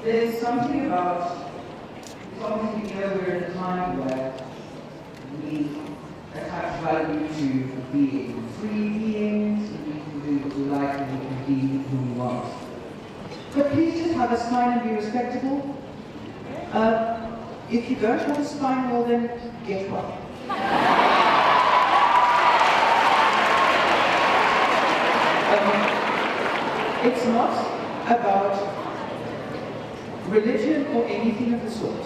there's something about, obviously, we're in a time where we attach value to being free beings, and we can do what we like and we can be who we want. But please just have a spine and be respectable. If you don't have a spine, well then, get one. It's not about religion or anything of the sort,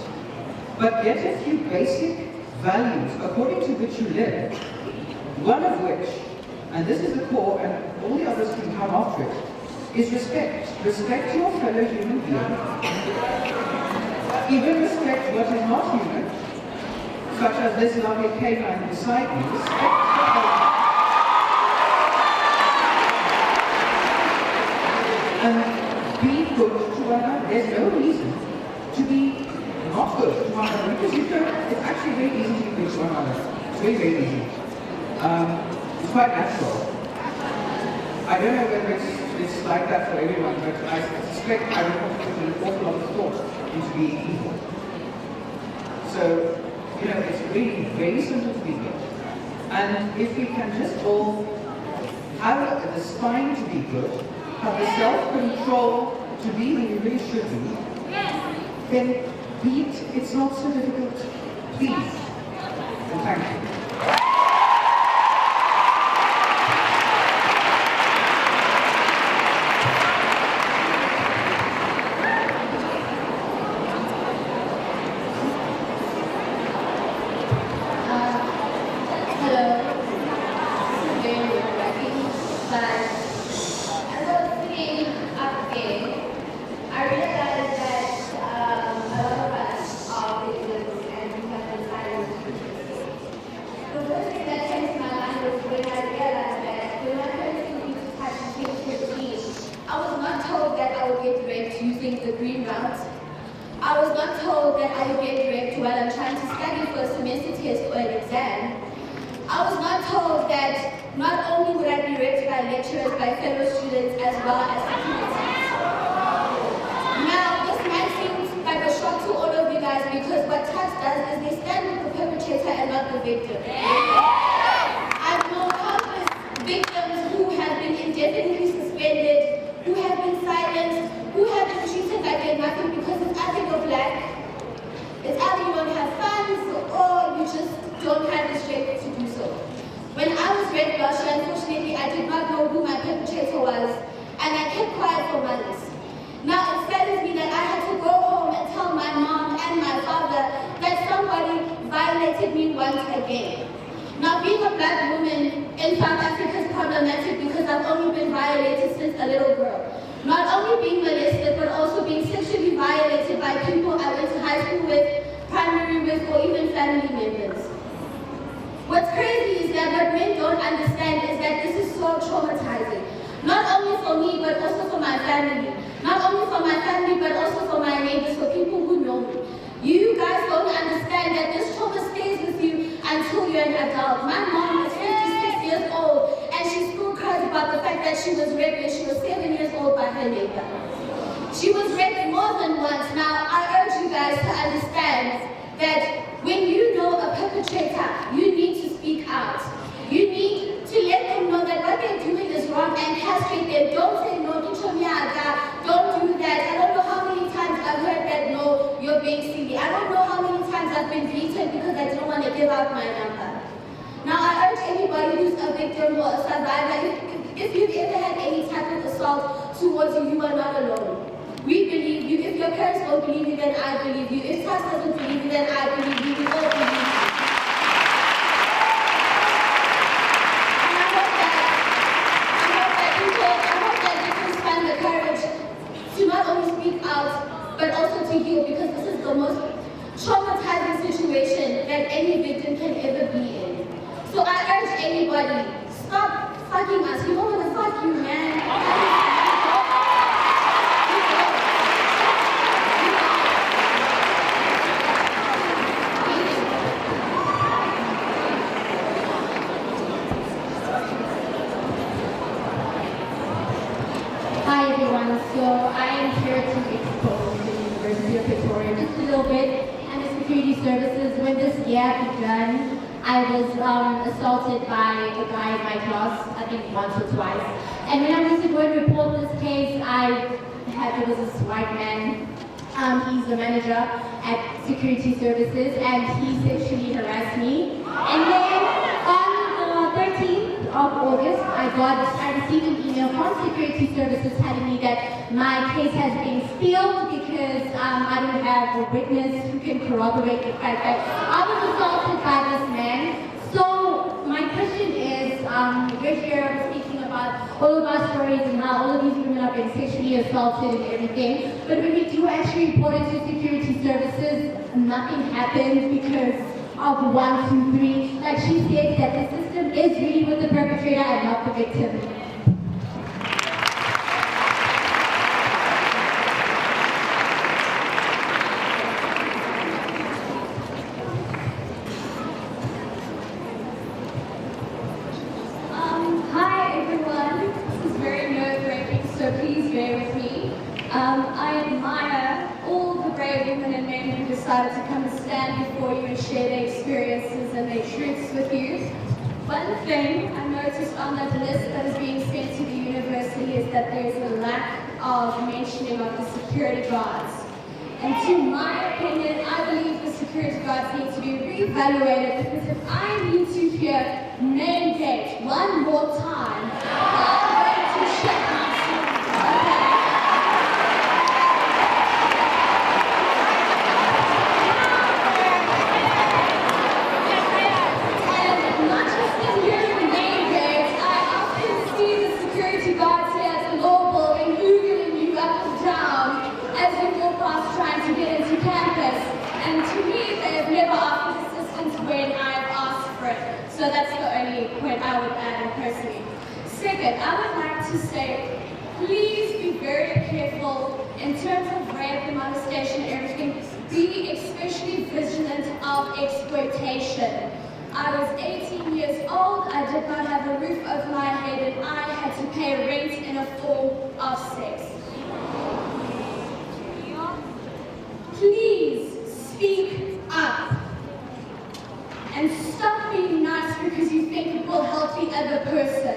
but get a few basic values according to which you live, one of which, and this is the core and all the others can come after it, is respect. Respect your fellow human being. Even respect what is not human, such as this lovely canine beside me. Respect and be good to one another. There's no reason to be not good to one another, because you don't, it's actually very easy to be good to one another. It's very, very easy. It's quite natural. I don't know whether it's like that for everyone, but I suspect I would have put an awful lot of thought into being evil. So, it's really very simple to be good. And if we can just all have the spine to be good, have the self-control to be who you really should be, then be it. It's not so difficult. Please. And thank you. Hi everyone, so I am here to expose the security services. When this year began, I was assaulted by a guy in my class, I think once or twice. And when I went to go and report this case, there was this white man. He's the manager at security services, and he sexually harassed me. And then on the 13th of August, I received an email from security services telling me that my case has been sealed because I don't have a witness who can corroborate the fact that I was assaulted by this man. So my question is, we're here speaking about all of our stories and how all of these women have been sexually assaulted and everything, but when we do actually report it to security services, nothing happens because of 1, 2, 3. Like she said, that the system is really with the perpetrator and not the victim. Hi everyone, this is very nerve-wracking, so please bear with me. I admire all the brave women and men who decided to come and stand before you and share their experiences and their truths with you. One thing I noticed on that list that is being sent to the university is that there is a lack of mentioning of the security guards. And to my opinion, I believe the security guards need to be reevaluated, because if I need to hear name date one more time, I'm going to shut myself. Okay? And not just in hearing name dates, I often see the security guards here at the local and Googling you up and down as you walk past trying to get into campus. And to me, they have never offered assistance when I've asked for it. So that's the only point I would add in personally. Second, I would like to say, please be very careful in terms of rape and molestation and everything. Be especially vigilant of exploitation. I was 18 years old, I did not have a roof over my head, and I had to pay rent in a form of sex. Please speak up and stop being nice because you think it will help the other person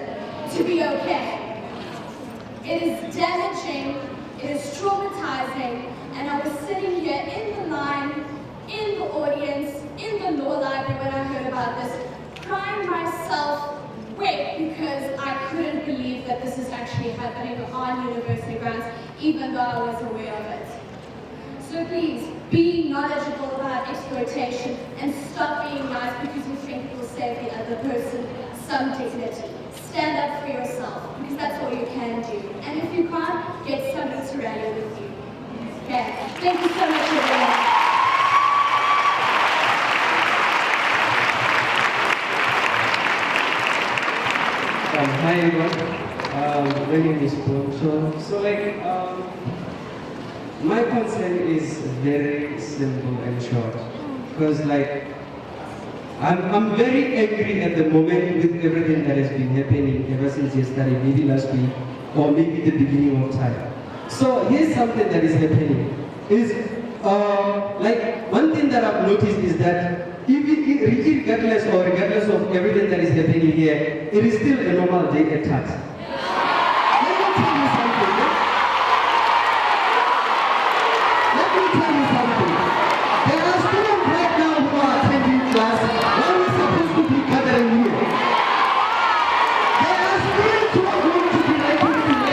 to be okay. It is damaging, it is traumatizing, and I was sitting here in the line, in the audience, in the law library when I heard about this, crying myself wet because I couldn't believe that this is actually happening on university grounds, even though I was aware of it. So please, be knowledgeable about exploitation and stop being nice because you think it will save the other person some dignity. Stand up for yourself, because that's all you can do. And if you can't, get somebody to rally with you. Okay, thank you so much everyone. Hi everyone, my name is Paul. So my concern is very simple and short, because I'm very angry at the moment with everything that has been happening ever since yesterday, maybe last week, or maybe the beginning of time. So here's something that is happening. One thing that I've noticed is that regardless of everything that is happening here, it is still a normal day at times. Let me tell you something. There are students right now who are attending class when we're supposed to be gathering here. There are students who are going to be writing to me.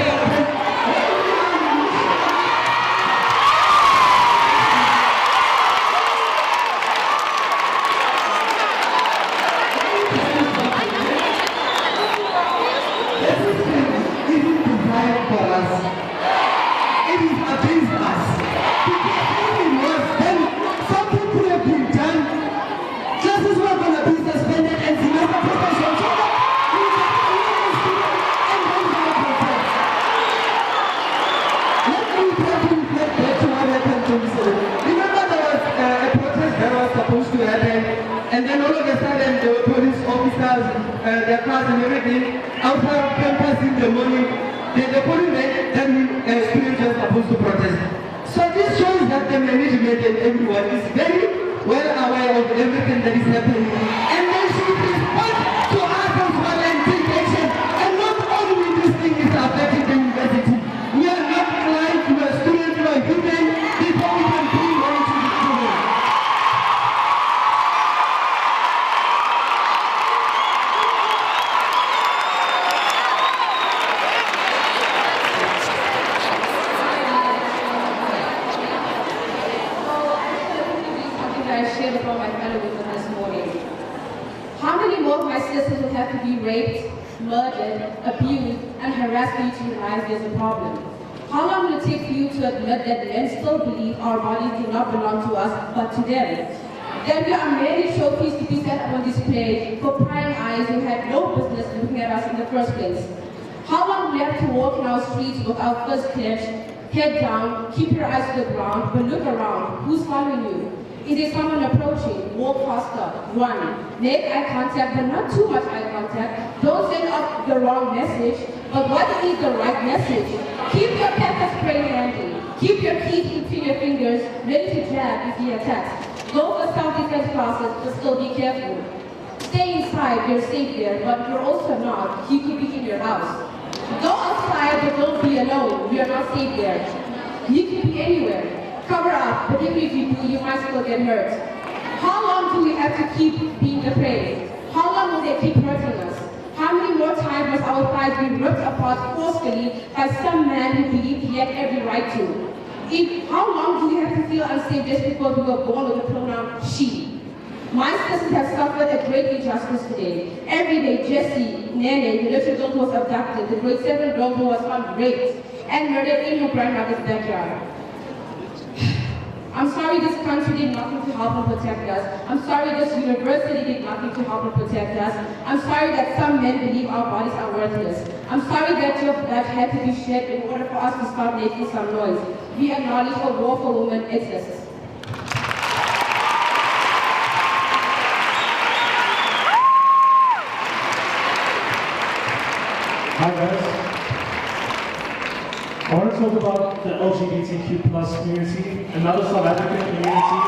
And then all of a sudden, the police officers, their cars and everything, outside campus in the morning, the policemen, then students are supposed to protest. So this shows that the management and everyone is very well aware of everything that is happening. And they should respond to us as well and take action. And not only this thing is affecting the university. We are not clients, we are students, we are human before we can bring on to the students. I shared about my fellow women this morning. How many more of my sisters will have to be raped, murdered, abused, and harassed for you to realize there's a problem? How long will it take for you to admit that men still believe our bodies do not belong to us, but to them? That we are merely trophies to be set up on display for prying eyes who had no business looking at us in the first place? How long will we have to walk in our streets with our fists clenched, head down, keep your eyes to the ground, but look around? Who's following you? Is there someone approaching? Walk faster. Run. Make eye contact, but not too much eye contact. Don't send up the wrong message, but what is the right message? Keep your pepper spray handy. Keep your keys between your fingers, ready to jab if he attacks. Go for self-defense classes, but still be careful. Stay inside, you're safe there, but you're also not. You could be in your house. Go outside, but don't be alone. You're not safe there. You can be anywhere. Cover up, but even if you do, you might still get hurt. How long do we have to keep being afraid? How long will they keep hurting us? How many more times must our thighs be ripped apart forcefully by some man who believes he had every right to? How long do we have to feel unsafe just because we were born with the pronoun she? My sisters have suffered a great injustice today. Every day, Jessie, Nene, the little girl who was abducted, the grade 7 girl who was found raped and murdered in her grandmother's backyard. I'm sorry this country did nothing to help and protect us. I'm sorry this university did nothing to help and protect us. I'm sorry that some men believe our bodies are worthless. I'm sorry that your blood had to be shed in order for us to start making some noise. We acknowledge a war for women exists. Hi guys. I want to talk about the LGBTQ plus community, another South African community.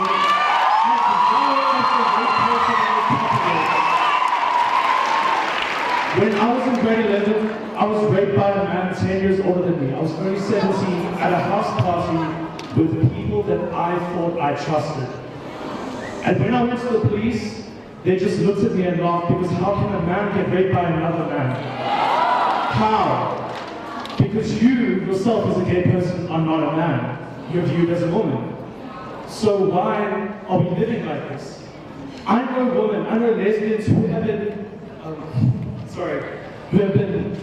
When I was in grade 11, I was raped by a man 10 years older than me. I was only 17 at a house party with people that I thought I trusted. And when I went to the police, they just looked at me and laughed because how can a man get raped by another man? How? Because you, yourself as a gay person, are not a man. You're viewed as a woman. So why are we living like this? I know women, I know lesbians who have been, who have been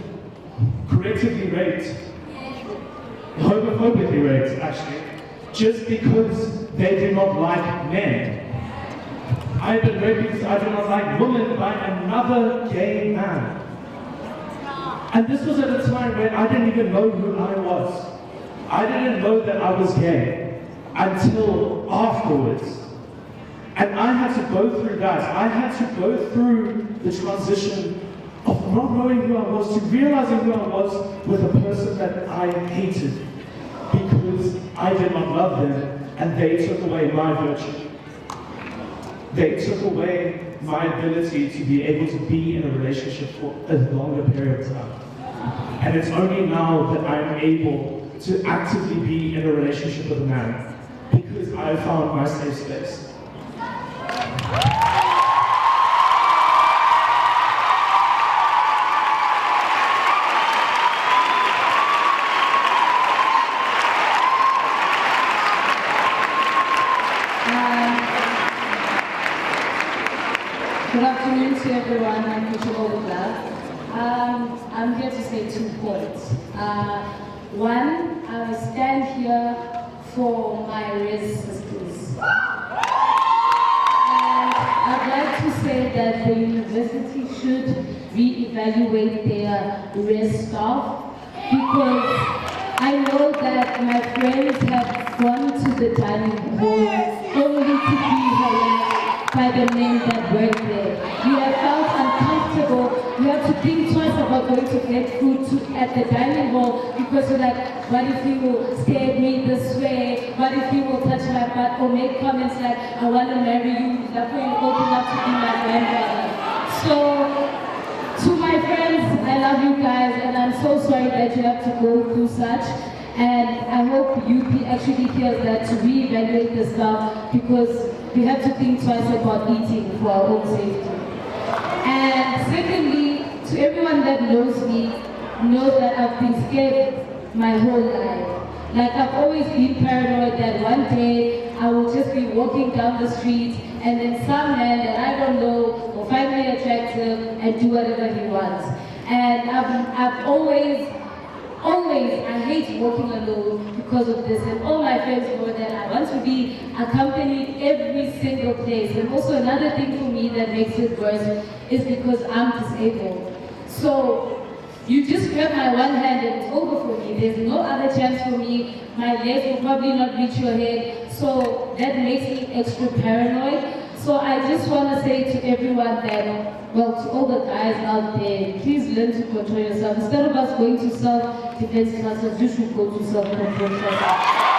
correctively raped, homophobically raped actually, just because they do not like men. I have been raped because I do not like women by another gay man. And this was at a time when I didn't even know who I was. I didn't know that I was gay until afterwards. And I had to go through that. I had to go through the transition of not knowing who I was to realizing who I was with a person that I hated because I did not love them and they took away my virtue. They took away my ability to be able to be in a relationship for a longer period of time. And it's only now that I'm able to actively be in a relationship with a man because I found my safe space. Good afternoon to everyone. I'm Vigil. I'm here to say 2 points. One, I stand here for my race sisters. And I'd like to say that the university should reevaluate their race staff because I know that my friends have gone to the dining hall only to be harassed by the men that work there. We have felt uncomfortable you have to think twice about going to get food at the dining hall because you're like, what if he will stare at me this way? What if he will touch my butt or make comments like, I want to marry you, that's why you're old enough to be my grandfather. So, to my friends, I love you guys and I'm so sorry that you have to go through such. And I hope UP actually hears that to reevaluate this stuff because we have to think twice about eating for our own safety. And secondly, to everyone that knows me, knows that I've been scared my whole life. Like I've always been paranoid that one day I will just be walking down the street and then some man that I don't know will find me attractive and do whatever he wants. And I've always, I hate walking alone because of this. And all my friends know that I want to be accompanied every single place. And also another thing for me that makes it worse is because I'm disabled. So you just grab my one hand and it's over for me. There's no other chance for me. My legs will probably not reach your head. So that makes me extra paranoid. So I just want to say to everyone that, well, to all the guys out there, please learn to control yourself. Instead of us going to self-defense classes, you should go to self-control classes.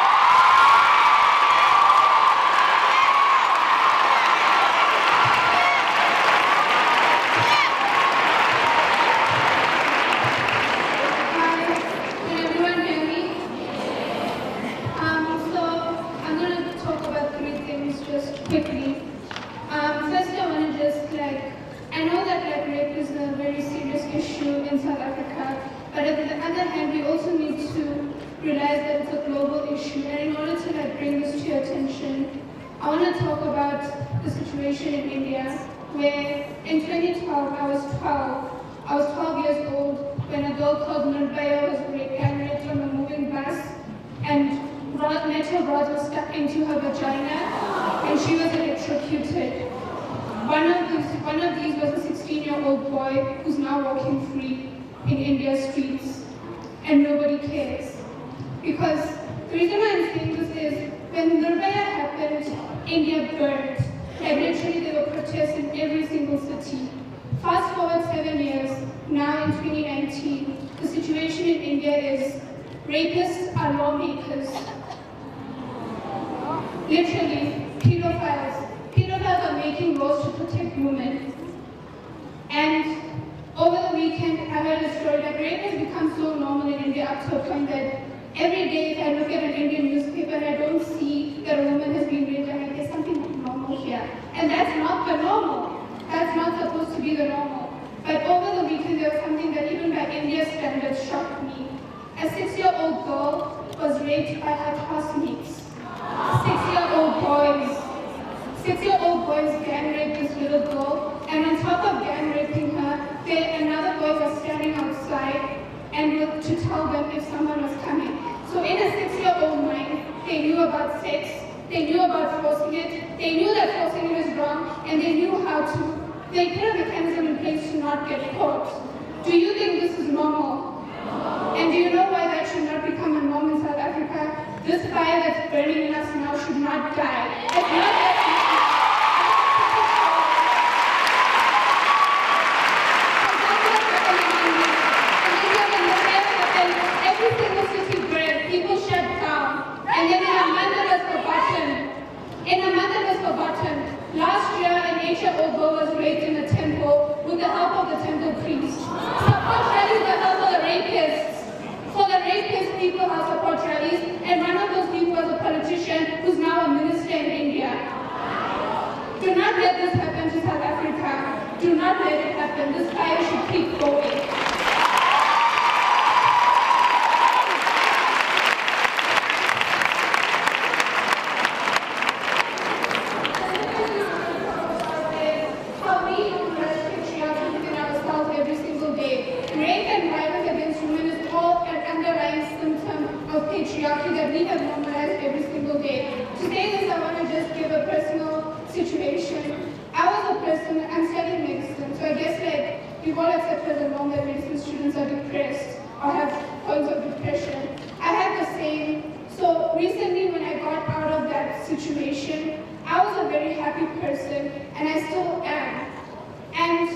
And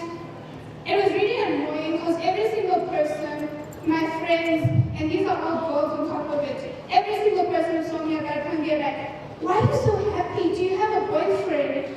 it was really Why are you so happy? Do you have a boyfriend?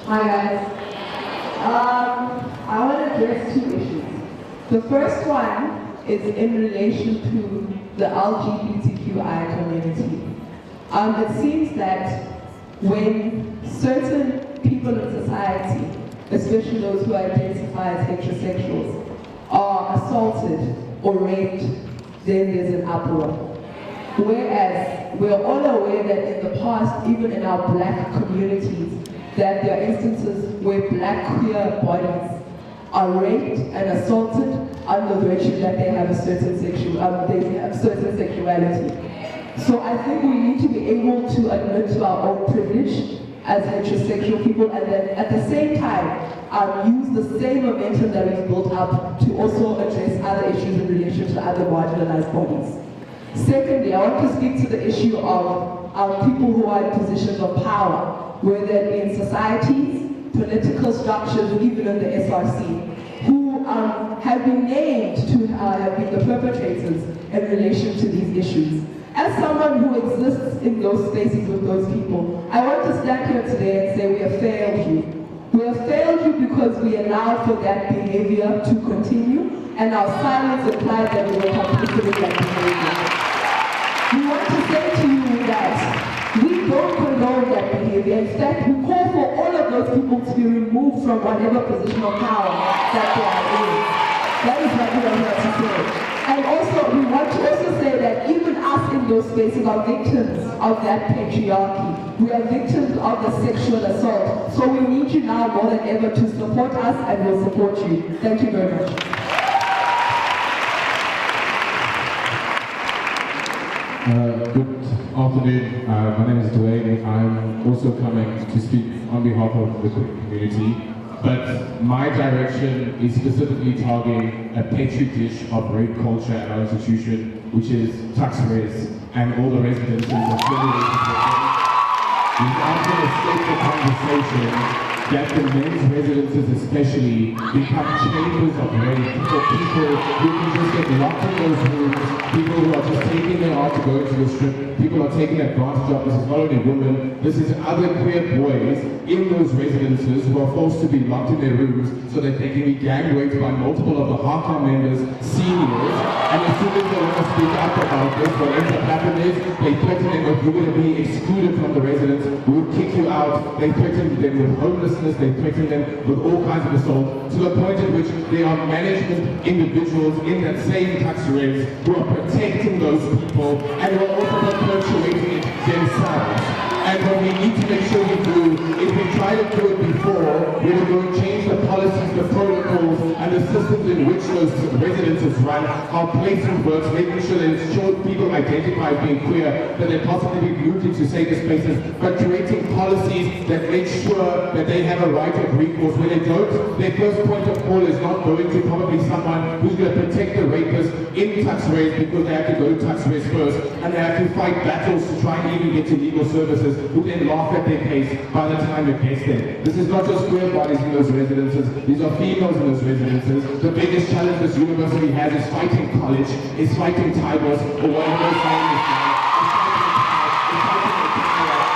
Hi guys. I want to address two issues. The first one is in relation to the LGBTQI community. It seems that when certain people in society, especially those who identify as heterosexuals, are assaulted or raped, then there's an uproar. Whereas we're all aware that in the past, even in our black communities, that there are instances where black queer bodies are raped and assaulted under virtue that they have a certain sexuality. So I think we need to be able to admit to our own privilege as heterosexual people, and then at the same time use the same momentum that we've built up to also address other issues in relation to other marginalized bodies. Secondly, I want to speak to the issue of people who are in positions of power, whether it be in societies, political structures, or even in the SRC, who have been named to have been the perpetrators in relation to these issues. As someone who exists in those spaces with those people, I want to stand here today and say we have failed you. We have failed you because we allowed for that behavior to continue, and our silence implied that we were complicit in that behavior. We want to say to you that we don't condone that behavior. In fact, we call for all of those people to be removed from whatever position of power that they are in. That is what we are here to say. And also, we want to also say that even us in those spaces are victims of that patriarchy. We are victims of the sexual assault. So we need you now more than ever to support us, and we'll support you. Thank you very much. Good afternoon. My name is Dwayne. I'm also coming to speak on behalf of the community. But my direction is specifically targeting a petri dish of rape culture at our institution, which is tax-res and all the residences affiliated with it. We've often escaped the conversation that the men's residences especially become chambers of rape for people who can just get locked in those rooms, people who are just taking their art to go into the strip, people are taking advantage of. This is not only women, this is other queer boys in those residences who are forced to be locked in their rooms so that they can be gang raped by multiple of the hardcore members, seniors, and as soon as they want to speak up about this, what ends up happening is they threaten them with you're going to be excluded from the residence, we'll kick you out. They threaten them with homelessness, they threaten them with all kinds of assault, to the point at which there are management individuals in that same tax res who are protecting those people and who are also perpetuating it themselves. And what we need to make sure we do, if we try to do it before, we will go and change the policies, the protocols, and the systems in which those residences run, how placement works, making sure that it's sure people identify as being queer, that they possibly be moved into safer spaces, but creating policies that make sure that they have a right of recourse. When they don't, their first point of call is not going to probably someone who's going to protect the rapist in tax rates because they have to go to tax rates first, and they have to fight battles to try and even get to legal services, who then laugh at their case by the time it gets there. This is not just queer bodies in those residences, these are females in those residences. The biggest challenge this university has is fighting college, is fighting Tigers, or whatever those names is.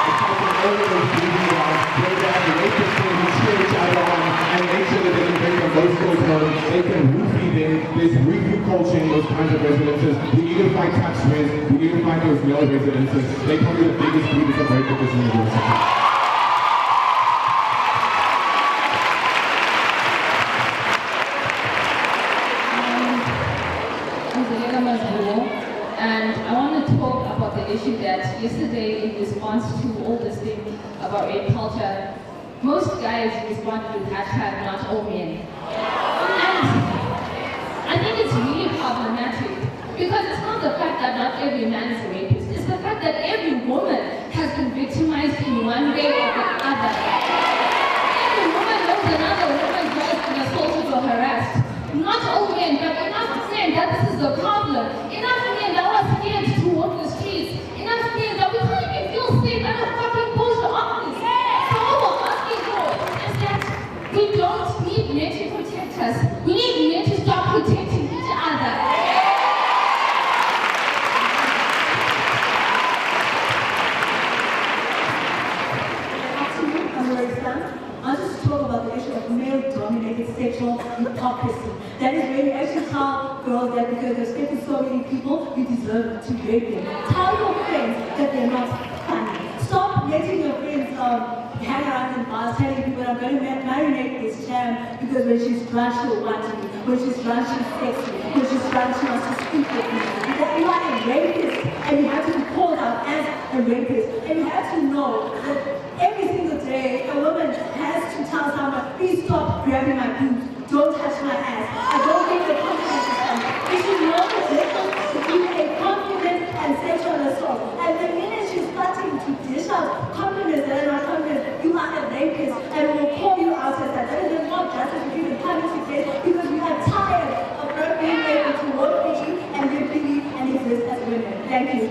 It's fighting all of those breeding grounds where they have the rapists who cheer each other on and make sure that they can bring them those schools home. They can roofie them. There's review culture in those kinds of residences. We need to fight tax rates. We need to find those male residences. They're probably the biggest breeders of rape at this university. And I want to talk about the issue that yesterday, in response to all this thing about rape culture, most guys responded with hashtag not all men. And I think it's really problematic because it's not the fact that not every man is a rapist, it's the fact that every woman has been victimized in one way or the other. Every woman knows another woman who has been assaulted or harassed. Not all men, but enough men that this is the problem. Enough men that are scared to walk the streets. Enough men that we can't even feel safe at a fucking post office. So all we're asking for is that we don't need men to protect us. We need men to stop protecting each other. I just talk about the issue of male-dominated sexual hypocrisy. That is really actually tell girls that because they're spending so many people, you deserve to rape them. Tell your friends that they're not funny. Stop letting your friends hang around in bars telling people I'm going to marinate this jam because when she's drunk she'll want me, when she's drunk she's sexy, when she's drunk she wants to speak with me. Because you are a rapist and you have to be called out as a rapist. And you have to know that every single day, a woman has to tell someone, please stop grabbing my boobs, don't touch my ass. I don't think the confidence is on. You should know the difference between a confident and sexual assault. And the minute she's starting to dish out compliments that are not compliments, you are a rapist and we will call you out as that. There is no justice for you to come into this because we are tired of not being able to walk freely and live freely and exist as women. Thank you.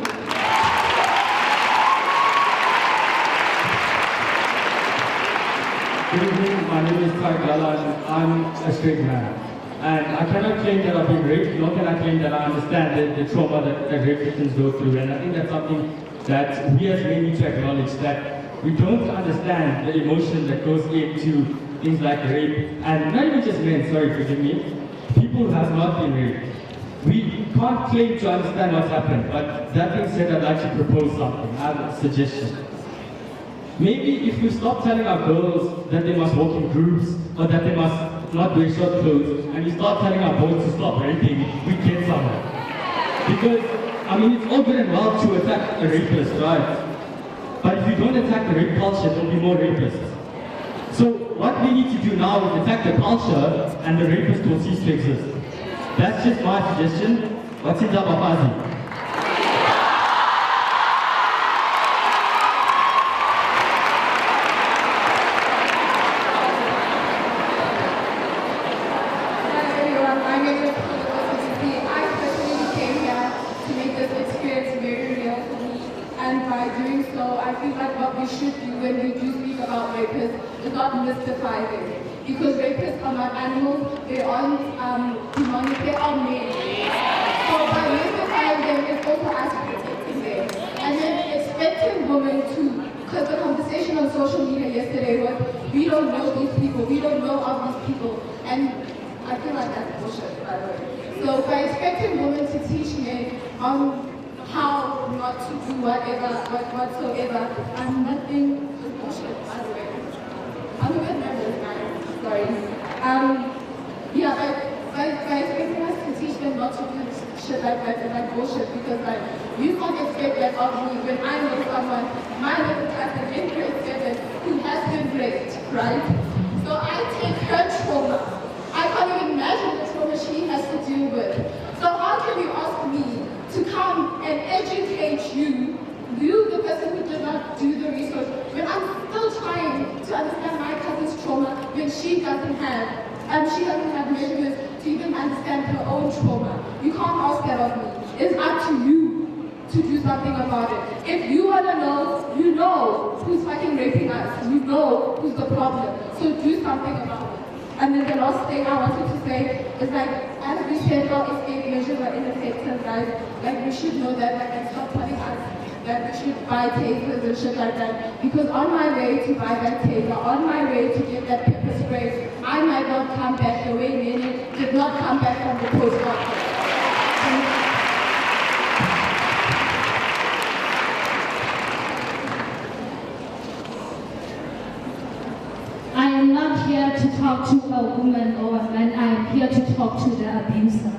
Good evening, my name is Tshepang and I'm a straight man. And I cannot claim that I've been raped, nor can I claim that I understand the trauma that rape victims go through. And I think that's something that we as men need to acknowledge, that we don't understand the emotion that goes into things like rape. And not even just men, sorry, forgive me, people who have not been raped. We can't claim to understand what's happened, but that being said, I'd like to propose something, I have a suggestion. Maybe if we stop telling our girls that they must walk in groups or that they must not wear short clothes, and we start telling our boys to stop raping, we get somewhere. Because, I mean, it's all good and well to attack a rapist, right? But if you don't attack the rape culture, there'll be more rapists. So what we need to do now is attack the culture and the rapist will cease to exist. That's just my suggestion. What's in Jabafazi? And by by doing so, I feel like what we should do when we do speak about rapists is not mystify them. Because rapists are not animals, they aren't demonic, they are men. So by mystifying them, it's also us protecting them. And then expecting women to, because the conversation on social media yesterday was, we don't know these people, we don't know of these people. And I feel like that's bullshit, by the way. So by expecting women to teach men on how not to do whatsoever, and nothing is bullshit, by the way. I'm a bit nervous, guys. Sorry. By expecting us to teach them not to do shit like that is like bullshit, because like you can't expect that of me when I know someone, my little cousin in grade 7, who has been raped, right? So I take her trauma. I can't even imagine the trauma she has to deal with. So how can you ask me to come and educate you, the person who did not do the research, when I'm still trying to understand my cousin's trauma when she doesn't have measurements to even understand her own trauma. You can't ask that of me. It's up to you to do something about it. If you want to know, you know who's fucking raping us. You know who's the problem. So do something about it. And then the last thing I wanted to say is like, as we said, our escape measures are ineffective, guys. Like we should know that, like, and stop telling us that we should buy tasers and shit like that. Because on my way to buy that taser, on my way to get that pepper spray, I might not come back the way Nene did not come back from the post office. I am not here to talk to a woman or a man. I am here to talk to the abuser.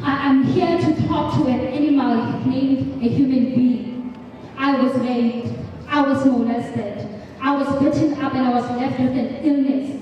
I am here to talk to an animal named a human being. I was raped. I was molested. I was beaten up and I was left with an illness.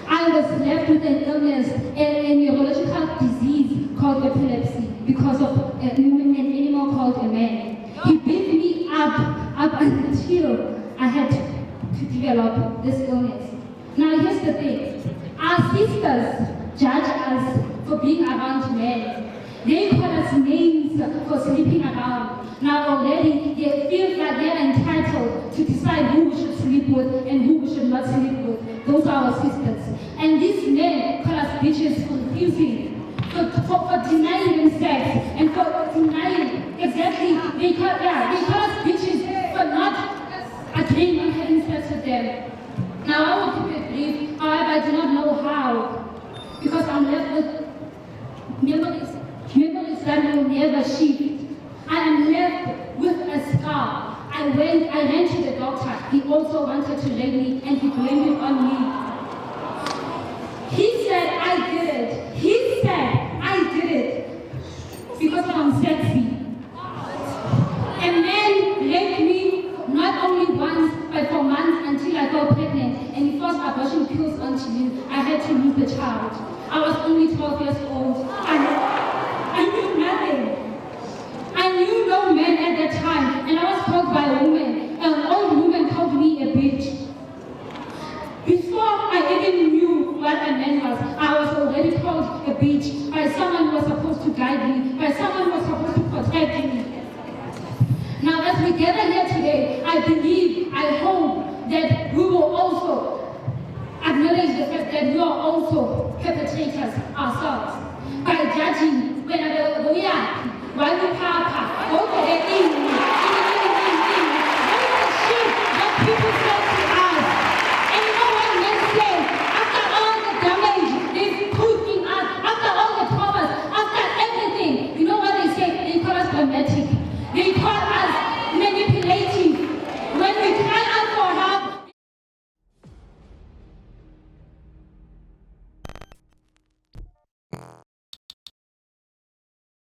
I was left with an illness, a neurological disease called epilepsy because of an animal called a man. He beat me up until I had to develop this illness. Now here's the thing. Our sisters judge us for being around men. They call us names for sleeping around. Now already they feel like they're entitled to decide who we should sleep with and who we should not sleep with. Those are our sisters. And these men call us bitches for refusing, for denying them sex, and for denying exactly, they call us bitches for not agreeing on having sex with them. Now I will keep it brief, however I do not know how, because I'm left with memories that will never shift. I am left with a scar. I ran to the doctor. He also wanted to rape me and he blamed it on me. He said I did it. He said I did it because I'm sexy. A man raped me not only once but for months until I got pregnant, and he forced abortion pills onto me. I had to lose the child. I was only 12 years old. I knew nothing. I knew no man at that time.